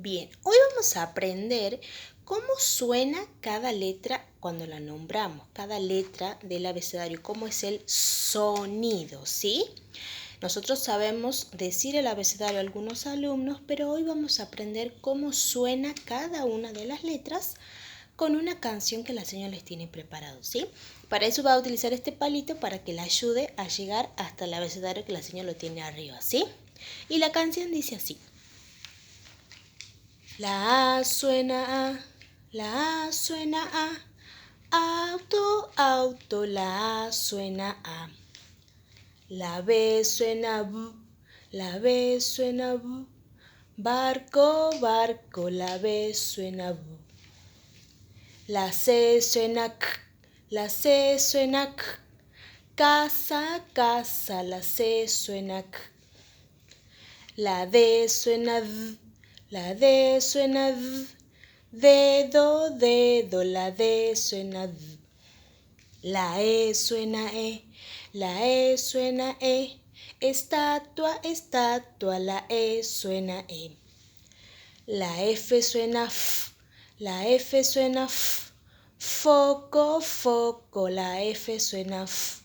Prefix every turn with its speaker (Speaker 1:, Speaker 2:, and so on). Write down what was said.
Speaker 1: Bien, hoy vamos a aprender cómo suena cada letra cuando la nombramos, cada letra del abecedario, cómo es el sonido, ¿sí? Nosotros sabemos decir el abecedario a algunos alumnos, pero hoy vamos a aprender cómo suena cada una de las letras con una canción que la señora les tiene preparado, ¿sí? Para eso va a utilizar este palito para que le ayude a llegar hasta el abecedario que la señora lo tiene arriba, ¿sí? Y la canción dice así. La A suena A, la A suena A, auto, auto, la A suena A. La B suena B, la B suena B, barco, barco, la B suena B. La C suena K, la C suena K, casa, casa, la C suena K. La D suena D, la D suena D, dedo, dedo, la D suena D. La E suena E, la E suena E, estatua, estatua, la E suena E. La F suena F, la F suena F, foco, foco, la F suena F.